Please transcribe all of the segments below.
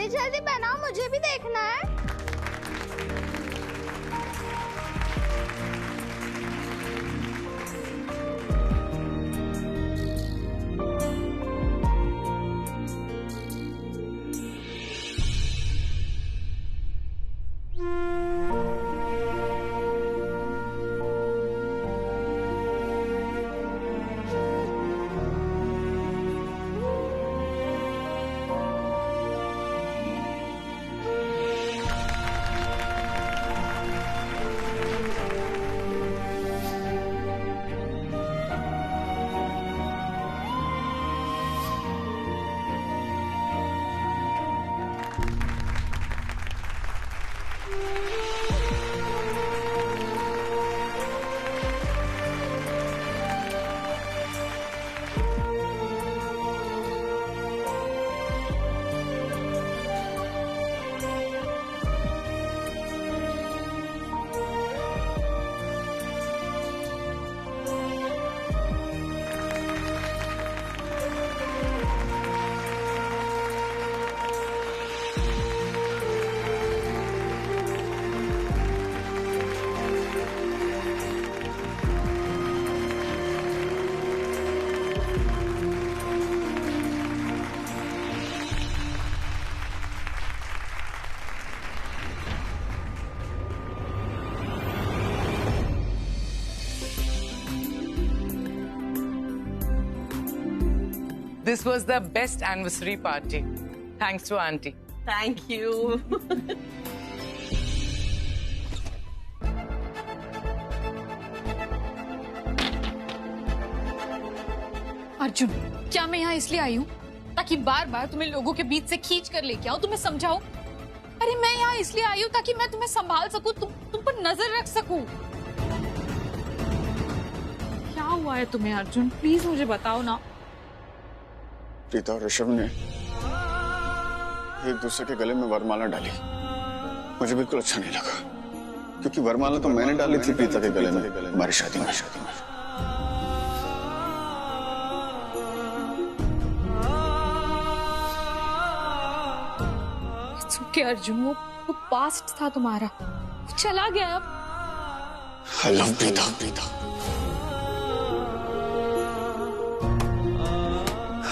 जल्दी जल्दी बनाओ, मुझे भी देखना है। This was the best anniversary party. Thanks to Auntie. Thank you. Arjun, क्या मैं यहाँ इसलिए आई हूँ ताकि बार बार तुम्हें लोगों के बीच से खींच कर लेके आऊँ, तुम्हें समझाऊं? अरे मैं यहाँ इसलिए आई हूँ ताकि मैं तुम्हें संभाल सकूं, तुम पर नजर रख सकूं। क्या हुआ है तुम्हें अर्जुन? प्लीज मुझे बताओ ना। प्रीता और ऋषभ ने एक दूसरे के गले में वरमाला डाली। मुझे बिल्कुल अच्छा नहीं लगा, क्योंकि वरमाला तो मैंने डाली थी प्रीता के गले में हमारी शादी में। ओके अर्जुन, वो पास्ट था तुम्हारा, चला गया अब। I love Preeta.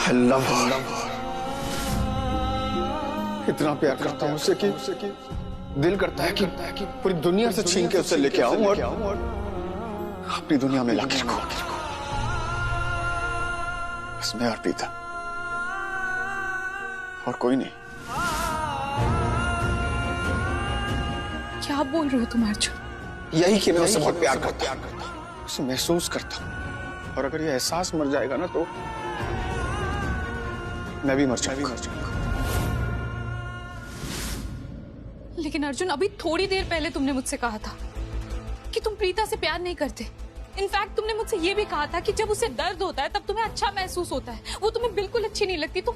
I love her। इतना प्यार करता हूँ उससे कि दिल करता है कि पूरी दुनिया से छीन के उसे लेके आऊं और अपनी दुनिया में लाके रखूं। बस मैं और प्रीता, और कोई नहीं। क्या बोल रहे हो तुम अर्जुन? यही कि मैं उससे बहुत प्यार करता हूं, उसे महसूस करता हूं, और अगर ये एहसास मर जाएगा ना तो मैं भी मर जाऊंगा। लेकिन अर्जुन, अभी थोड़ी देर पहले तुमने मुझसे कहा था कि तुम प्रीता से प्यार नहीं करते। इनफैक्ट तुमने मुझसे ये भी कहा था कि जब उसे दर्द होता है तब तुम्हें अच्छा महसूस होता है, वो तुम्हें बिल्कुल अच्छी नहीं लगती। तो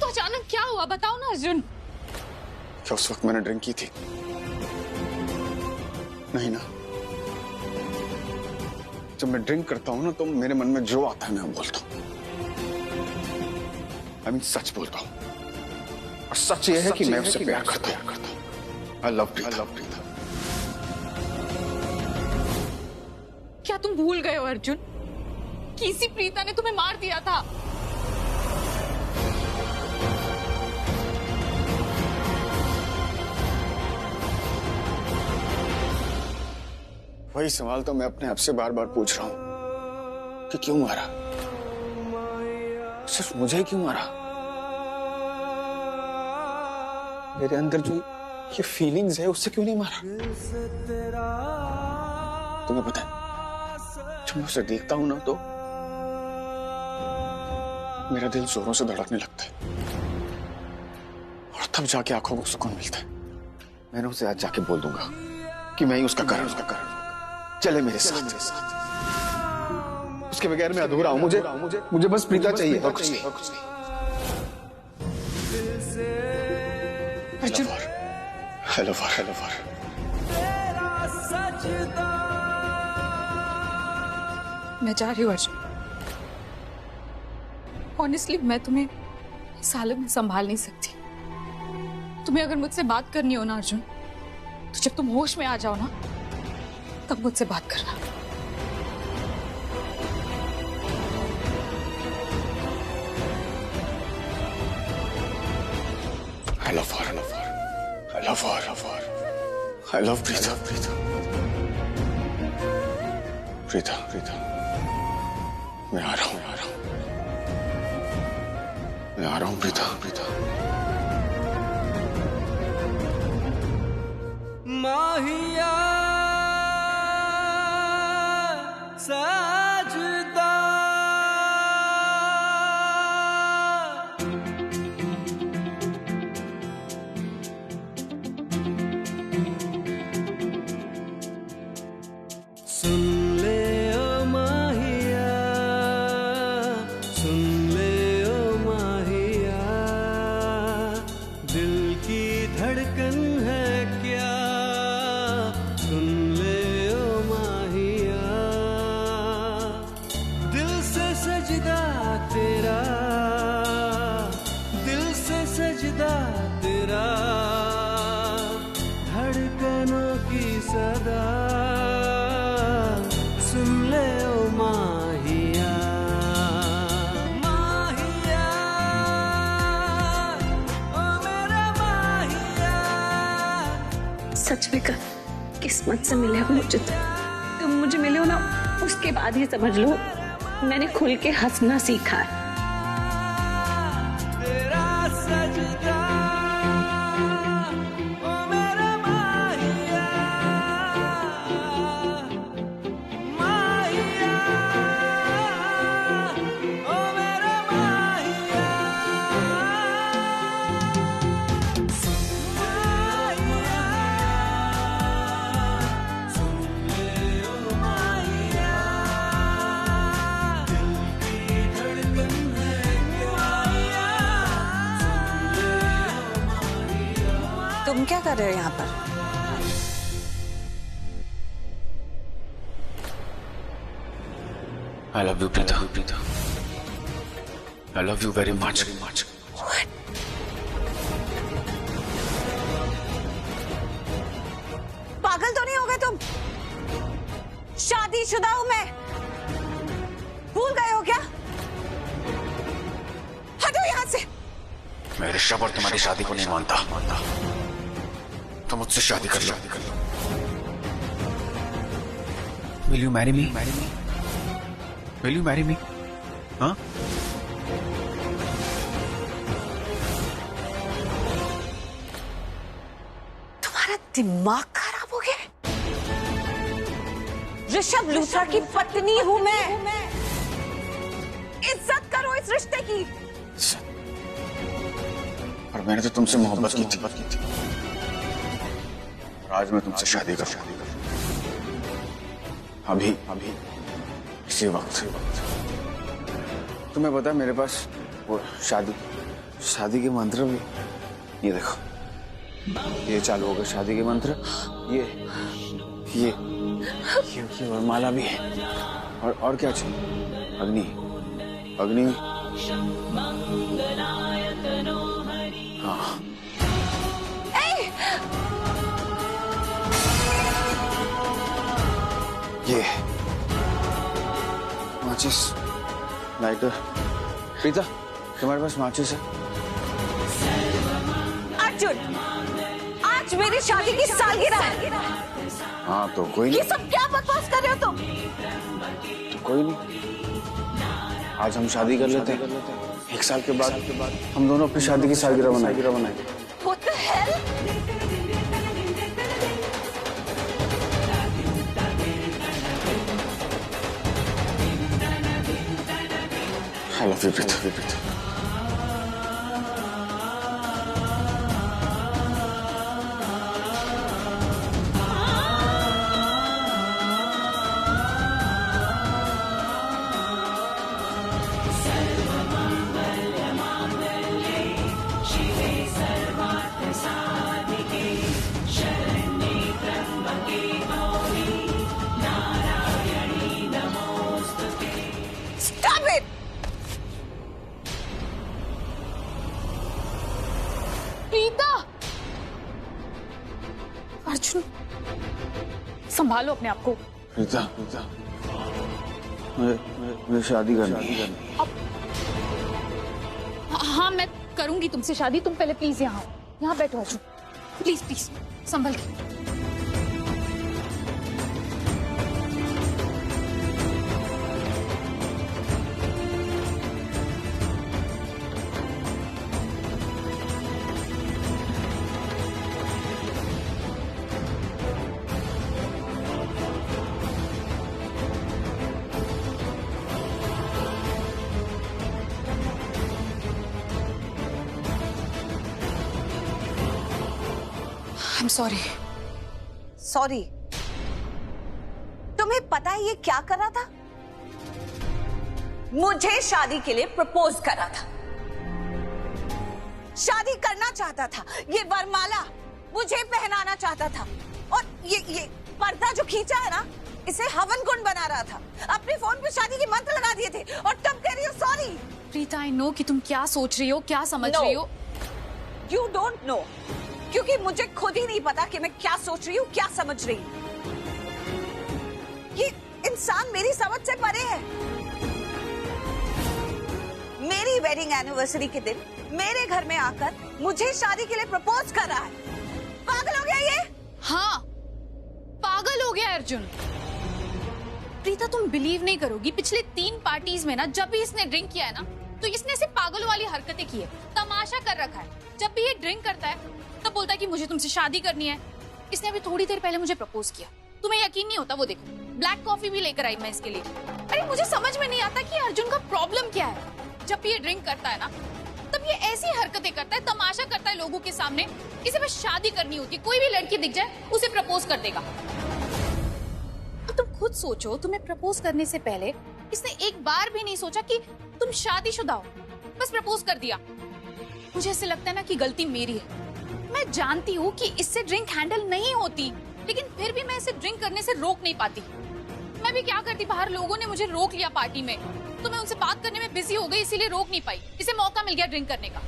अचानक क्या हुआ, बताओ ना अर्जुन। क्या उस वक्त मैंने ड्रिंक की थी? नहीं ना। जब मैं ड्रिंक करता हूं ना तो मेरे मन में जो आता है मैं बोलता हूं। I mean, सच बोलता हूं, और सच ये है कि मैं उससे प्यार करता हूं। I love Preeta. क्या तुम भूल गए हो अर्जुन कि इसी प्रीता ने तुम्हें मार दिया था? वही सवाल तो मैं अपने आप से बार बार पूछ रहा हूं कि क्यों मारा? सिर्फ मुझे क्यों मारा? मेरे अंदर जो ये फीलिंग्स है उससे क्यों नहीं मारा? तुम्हें पता है, जब मैं उसे देखता हूं ना तो मेरा दिल जोरों से धड़कने लगता है, और तब जाके आंखों को सुकून मिलता है। मैंने उसे आज जाके बोल दूंगा कि मैं ही उसका कारण चले मेरे साथ। उसके बगैर मैं अधूरा हूं। मुझे बस प्रीता चाहिए और कुछ नहीं। अर्जुन, हेलो मैं जा रही हूँ अर्जुन। ऑनेस्टली मैं तुम्हें इस हालत में संभाल नहीं सकती। तुम्हें अगर मुझसे बात करनी हो ना अर्जुन, तो जब तुम होश में आ जाओ ना, तब मुझसे बात करना। I love her. I love her. I love her. I love her. I love Preeta. Preeta. Preeta. Preeta. मैं आ रहा हूँ. मैं आ रहा हूँ. मैं आ रहा हूँ प्रीता. प्रीता. माहिया साजदा सुन ले ओ माहिया, सुन ले ओ माहिया, दिल की धड़कन है क्या, सुन ले ओ माहिया, दिल से सजदा तेरा, दिल से सजदा तेरा, धड़कनों की सदा, सुन ले ओ माहिया, माहिया, ओ मेरा माहिया। सच में कर, किस्मत से मिले हो मुझे। तुम मुझे मिले हो ना, उसके बाद ही समझ लो मैंने खुल के हंसना सीखा है। तेरा सजदा ओ मेरा माहिया, माहिया, ओ मेरा माहिया, माहिया, सुन ले ओ माहिया, दिल की धड़कन है क्या, सुन ले ओ माहिया। तुम क्या कर रहे हो यहाँ पर? I love you Preeta. Preeta. I love you very much. Much. पागल तो नहीं हो गए तुम? शादीशुदा हूं मैं, भूल गए हो क्या? हटो यहाँ से। मैं ऋषभ और तुम्हारी शादी को नहीं मानता. तो मुझसे शादी कर लो. Will you marry me? Will you marry me? हाँ? तुम्हारा दिमाग खराब हो गया? ऋषभ लूथरा की पत्नी हूं मैं। इज्जत करो इस रिश्ते की। और मैंने तो तुमसे मोहब्बत की थी. और आज मैं तुमसे शादी करूं. अभी इसी वक्त. तुम्हें पता है मेरे पास वो शादी के मंत्र भी. ये देखो, ये चालू हो गए शादी के मंत्र. ये और माला भी है. और क्या चाहिए? अग्नि. हाँ. ये माचिस, लाइटर. प्रीता, तुम्हारे पास माचिस है? अर्जुन, आज मेरी शादी की सालगिरह है। हाँ तो कोई ये नहीं. सब क्या बकवास कर रहे हो तुम? तो कोई नहीं, आज हम शादी कर लेते हैं. 1 साल के बाद हम दोनों अपनी शादी की सालगिरह बनाएंगे. What the hell? I love you, Preeta. Stop it! Arjun, संभालो अपने आप को। प्रीता, प्रीता, मुझे शादी करनी है। हाँ, मैं करूंगी तुमसे शादी। तुम पहले प्लीज यहाँ आओ, यहाँ बैठो अर्जुन, प्लीज प्लीज संभल के। I'm sorry. सॉरी। तुम्हें पता है ये क्या कर रहा था? मुझे शादी के लिए प्रपोज कर रहा था। शादी करना चाहता था। ये वरमाला मुझे पहनाना चाहता था। और ये पर्दा जो खींचा है ना, इसे हवन कुंड बना रहा था। अपने फोन पे शादी के मंत्र लगा दिए थे और तुम कह रही हो सॉरी। प्रीता, आई नो कि तुम क्या सोच रही हो, क्या समझ रही हो। यू डोंट नो, क्योंकि मुझे खुद ही नहीं पता कि मैं क्या सोच रही हूँ, क्या समझ रही हूँ। ये इंसान मेरी समझ से परे है। मेरी वेडिंग एनिवर्सरी के दिन मेरे घर में आकर मुझे शादी के लिए प्रपोज कर रहा है। पागल हो गया ये? हाँ, पागल हो गया अर्जुन। प्रीता, तुम बिलीव नहीं करोगी, पिछले 3 पार्टीज में ना, जब भी इसने ड्रिंक किया है ना, तो इसने सिर्फ पागलों वाली हरकतें की है, तमाशा कर रखा है। जब भी ये ड्रिंक करता है तब बोलता है कि मुझे तुमसे शादी करनी है। इसने अभी थोड़ी देर पहले मुझे प्रपोज किया। तुम्हें यकीन नहीं होता? वो देखो, ब्लैक कॉफी भी लेकर आई मैं इसके लिए। अरे मुझे समझ में नहीं आता कि अर्जुन का प्रॉब्लम क्या है। जब भी ये ड्रिंक करता है ना, तब ये ऐसी हरकतें करता है, तमाशा करता है लोगों के सामने। इसे बस शादी करनी होती है, कोई भी लड़की दिख जाए उसे प्रपोज कर देगा। अब तुम खुद सोचो, तुम्हें प्रपोज करने से पहले इसने एक बार भी नहीं सोचा कि तुम शादीशुदा हो, बस प्रपोज कर दिया। मुझे ऐसे लगता है ना कि गलती मेरी है। मैं जानती हूँ कि इससे ड्रिंक हैंडल नहीं होती, लेकिन फिर भी मैं इसे ड्रिंक करने से रोक नहीं पाती। मैं भी क्या करती, बाहर लोगों ने मुझे रोक लिया पार्टी में, तो मैं उनसे बात करने में बिजी हो गई, इसीलिए रोक नहीं पाई। इसे मौका मिल गया ड्रिंक करने का।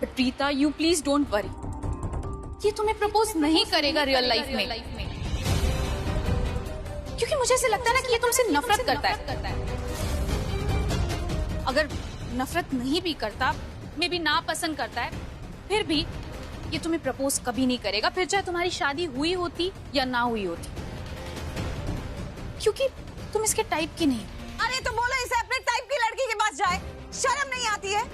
Preeta, you please don't worry, ये तुम्हें प्रपोज नहीं करेगा रियल लाइफ में, क्योंकि मुझे ऐसे लगता है ना कि ये तुमसे नफरत करता है। अगर नफरत नहीं भी करता, मे भी ना पसंद करता है, फिर भी ये तुम्हें प्रपोज कभी नहीं करेगा, फिर चाहे तुम्हारी शादी हुई होती या ना हुई होती, क्योंकि तुम इसके टाइप की नहीं। अरे तो बोलो इसे अपने टाइप की लड़की के पास जाए। शर्म नहीं आती है?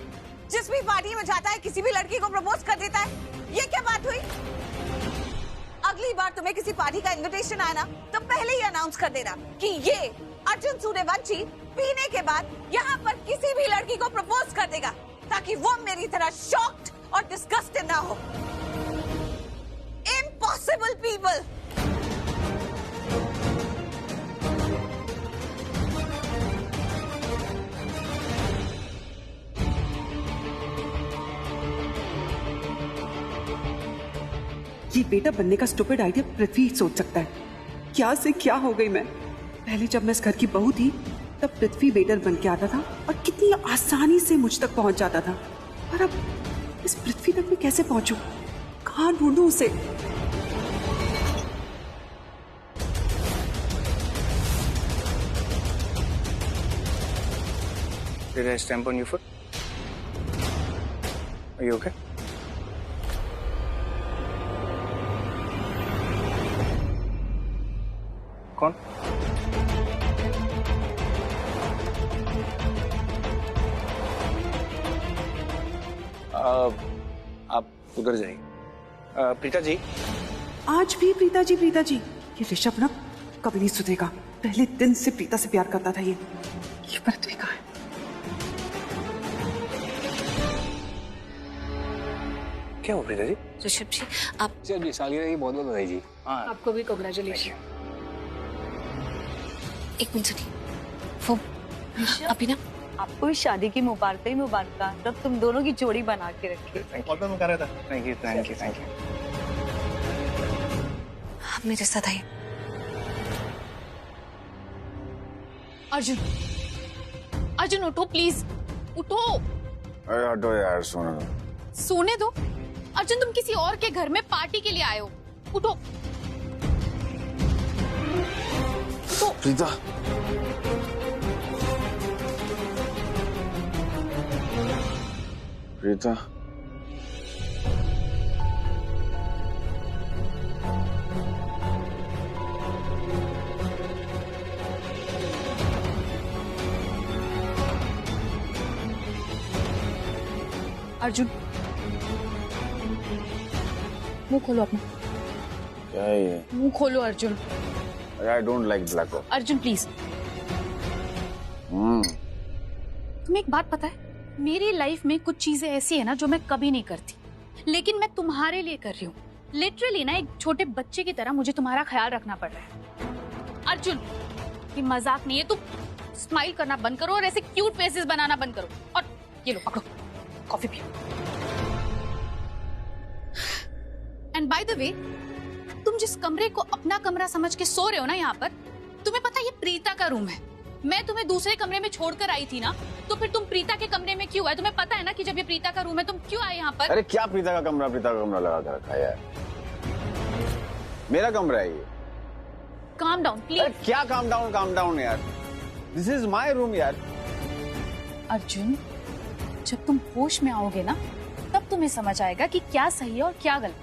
जिस भी पार्टी में जाता है किसी भी लड़की को प्रपोज कर देता है। ये क्या बात हुई? अगली बार तुम्हें किसी पार्टी का इनविटेशन आया ना, तो पहले ही अनाउंस कर देना कि ये अर्जुन सूर्यवंशी पीने के बाद यहाँ पर किसी भी लड़की को प्रपोज कर देगा, ताकि वो मेरी तरह शॉक्ड और डिस्गस्टेड ना हो। Impossible people. ये बेटा बनने का स्टूपिड आइडिया पृथ्वी सोच सकता है। क्या से क्या हो गई मैं। पहले जब मैं इस घर की बहू थी तब पृथ्वी वेटर बन के आता था और कितनी आसानी से मुझ तक पहुंच जाता था, और अब इस पृथ्वी तक मैं कैसे पहुंचूं? कहां ढूंढूं उसे? Did I stamp on your foot? Are you okay? कौन? आप उधर जाइए। प्रीता जी। आज भी प्रीता जी, प्रीता जी। ये ऋषभ ना कभी नहीं सुधरेगा। पहले दिन से प्रीता से प्यार करता था ये पृथ्वी कहाँ है? क्या हो प्रीता जी? ऋषभ जी, आप जी सालगिरह की बहुत बहुत बधाई जी। हाँ, आपको भी कांग्रेचुलेशन। एक मिनट सुनिए, वो अभी ना आपको इस शादी की मुबारक ही मुबारक। तब तुम दोनों की जोड़ी बना के रखी। Thank you thank you thank you. आप मेरे साथ आइए। अर्जुन, अर्जुन उठो प्लीज, उठो। अरे हटो यार, सोने दो। सोने दो? अर्जुन तुम किसी और के घर में पार्टी के लिए आए हो। उठो प्रीता, प्रीता, अर्जुन मुंह खोलो अपना। क्या है ये? मुंह खोलो Arjun. I don't like black. Arjun please. तुम्हें एक बात पता है, मेरी लाइफ में कुछ चीजें ऐसी है ना जो मैं कभी नहीं करती, लेकिन मैं तुम्हारे लिए कर रही हूँ। लिटरली ना एक छोटे बच्चे की तरह मुझे तुम्हारा ख्याल रखना पड़ रहा है। अर्जुन ये मजाक नहीं है, तुम स्माइल करना बंद करो और ऐसे क्यूट फेसेस बनाना बंद करो। और ये लो पकड़ो, कॉफी पियो। एंड बाय द वे, तुम जिस कमरे को अपना कमरा समझ के सो रहे हो ना यहाँ पर, तुम्हें पता है ये प्रीता का रूम है। मैं तुम्हें दूसरे कमरे में छोड़कर आई थी ना, तो फिर तुम प्रीता के कमरे में क्यों आए? तुम्हें पता है ना कि जब ये प्रीता का रूम है तुम क्यों आए यहाँ पर? अरे क्या प्रीता का कमरा लगा कर रखा है यार? मेरा कमरा है ये। Calm down please. अरे क्या काम डाउन यार, दिस इज माय रूम यार। अर्जुन जब तुम होश में आओगे ना, तब तुम्हें समझ आएगा कि क्या सही है और क्या गलत।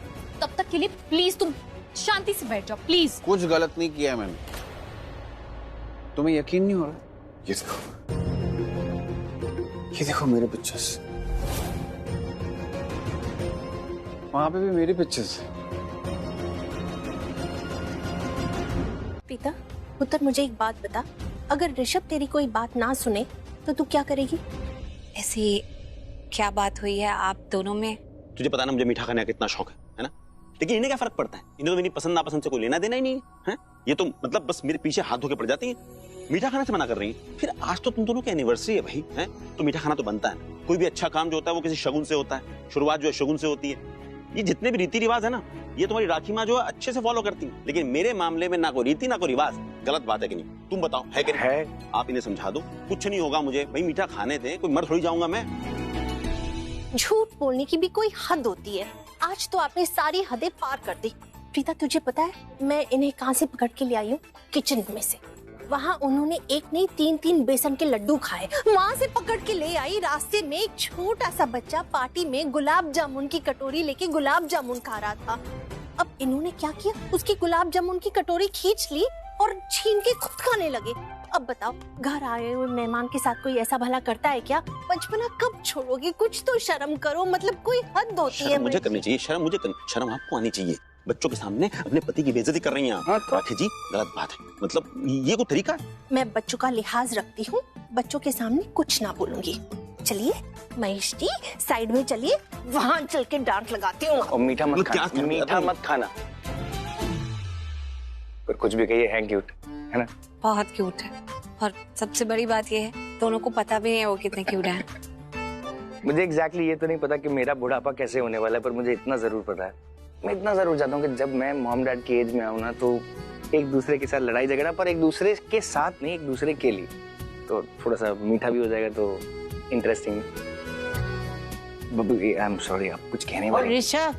तब तक के लिए प्लीज तुम शांति से बैठ जाओ प्लीज। कुछ गलत नहीं किया मैंने। तुम्हें यकीन नहीं हो रहा? ये देखो मेरे पिक्चर्स, वहां पे भी मेरी पिक्चर्स है। प्रीता पुत्र, मुझे एक बात बता, अगर ऋषभ तेरी कोई बात ना सुने तो तू क्या करेगी? ऐसी क्या बात हुई है आप दोनों में? तुझे पता ना मुझे मीठा खाने का कितना शौक है ना? लेकिन इन्हें क्या फर्क पड़ता है? इन्हें तो मेरी पसंद नापसंद से कोई लेना देना ही नहीं है। ये तो मतलब बस मेरे पीछे हाथ धो के पड़ जाती है, मीठा खाने से मना कर रही है। फिर आज तो तुम दोनों की एनिवर्सरी है भाई, है तो मीठा खाना तो बनता है। कोई भी अच्छा काम जो होता है वो किसी शगुन से होता है, शुरुआत जो है शगुन से होती है। ये जितने भी रीति रिवाज है ना, ये तुम्हारी राखी माँ जो है अच्छे से फॉलो करती है, लेकिन मेरे मामले में ना कोई रीति ना कोई रिवाज। गलत बात है कि नहीं? तुम बताओ है कि नहीं? है। आप इन्हें समझा दो, कुछ नहीं होगा मुझे भाई, मीठा खाने दें, कोई मर थोड़ी जाऊंगा मैं। झूठ बोलने की भी कोई हद होती है। आज तो आपने सारी हदें पार कर दी। प्रीता तुझे पता है मैं इन्हें कहाँ से पकड़ के ले आई हूँ? किचन में से। वहाँ उन्होंने एक नहीं 3-3 बेसन के लड्डू खाए, वहाँ से पकड़ के ले आई। रास्ते में एक छोटा सा बच्चा पार्टी में गुलाब जामुन की कटोरी लेके गुलाब जामुन खा रहा था। अब इन्होंने क्या किया, उसकी गुलाब जामुन की कटोरी खींच ली और छीन के खुद खाने लगे। अब बताओ, घर आए हुए मेहमान के साथ कोई ऐसा भला करता है क्या? बचपना कब छोड़ोगे? कुछ तो शर्म करो, मतलब कोई हद होती है। मुझे करनी चाहिए शर्म, शर्म आपको आनी चाहिए। बच्चों के सामने अपने पति की बेइज्जती कर रही हैं आप। राखी जी गलत बात है, मतलब ये कोई तरीका है? मैं बच्चों का लिहाज रखती हूँ, बच्चों के सामने कुछ ना बोलूंगी। चलिए महेश जी साइड में चलिए, वहाँ चल के डांट लगाती हूँ। और मीठा मत खाना, मीठा मत खाना। पर कुछ भी कहिए, है क्यूट है ना? बहुत क्यूट है, और सबसे बड़ी बात ये है दोनों को पता भी है वो कितने क्यूट है। मुझे एग्जैक्टली ये तो नहीं पता कि मेरा बुढ़ापा कैसे होने वाला है, पर मुझे इतना जरूर पता है, मैं इतना जरूर चाहता हूँ कि जब मैं मॉम डैड की एज में आऊँ ना, तो एक दूसरे के साथ लड़ाई झगड़ा, पर एक दूसरे के साथ नहीं, एक दूसरे के लिए, तो थोड़ा सा मीठा भी हो जाएगा, तो interesting. Babbu I am sorry, आप कुछ कहने वाले? और ऋषभ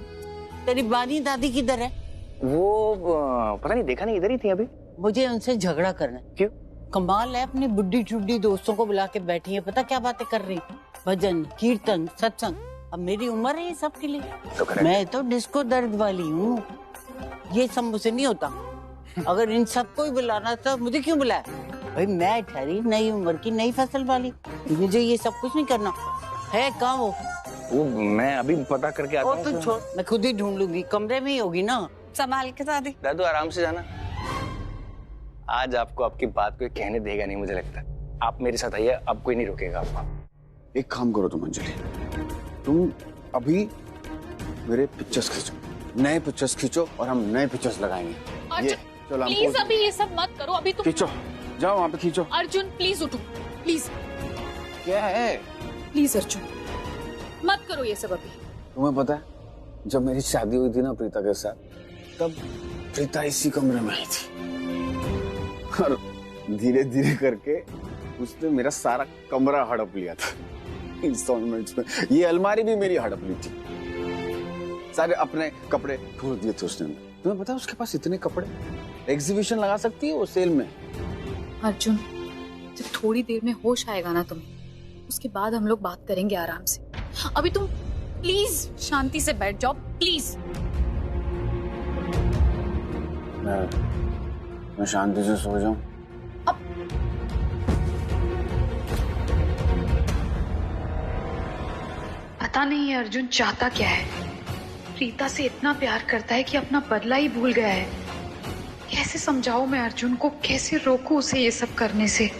तेरी बानी दादी किधर है? वो पता नहीं, देखा नहीं, इधर ही थी अभी। मुझे उनसे झगड़ा करना है। क्यों? कमाल है, अपनी बुड्ढी चुड्ढी दोस्तों को बुला के बैठी है, पता क्या बातें कर रही, भजन कीर्तन सत्संग। अब मेरी उम्र है ये सब के लिए, तो मैं तो डिस्को दर्द वाली हूँ, ये सब मुझसे नहीं होता। अगर इन सबको ही बुलाना था, मुझे क्यों बुलाया भाई? मैं ठहरी नई उम्र की नई फसल वाली, मुझे ये सब कुछ नहीं करना है। कहाँ वो मैं अभी पता करके आता हूँ। तो छोड़, मैं खुद ही ढूंढ लूंगी, कमरे में ही होगी ना। संभाल के दादी। दादू आराम से जाना, आज आपको आपकी बात कोई कहने देगा नहीं, मुझे लगता है। आप मेरे साथ आइए, अब कोई नहीं रोकेगा आपको। एक काम करो तुम अंजलि, तुम अभी मेरे पिक्चर्स खींचो, नए पिक्चर्स खींचो, और हम नए पिक्चर्स लगाएंगे। ये चलो, प्लीज अभी ये सब मत करो, अभी तुम खींचो, जाओ वहाँ पे खींचो। अर्जुन प्लीज उठो, प्लीज क्या है? प्लीज अर्जुन मत करो ये सब अभी। तुम्हें पता है जब मेरी शादी हुई थी ना प्रीता के साथ, तब प्रीता इसी कमरे में आई थी, और धीरे धीरे करके उसने मेरा सारा कमरा हड़प लिया था इंस्टॉलमेंट्स में। ये अलमारी भी मेरी हड़प ली थी। सारे अपने कपड़े छोड़ दिए थे उसने। तुम्हें पता है उसके पास इतने कपड़े, एग्जीबिशन लगा सकती है वो सेल में। अर्जुन, जब थोड़ी देर में होश आएगा ना तुम्हें, उसके बाद हम लोग बात करेंगे आराम से। अभी तुम प्लीज शांति से बैठ जाओ, प्लीज। मैं शांति से सो जाऊं? पता नहीं है अर्जुन चाहता क्या है। प्रीता से इतना प्यार करता है कि अपना बदला ही भूल गया है। कैसे समझाऊं मैं अर्जुन को, कैसे रोकूं उसे ये सब करने से।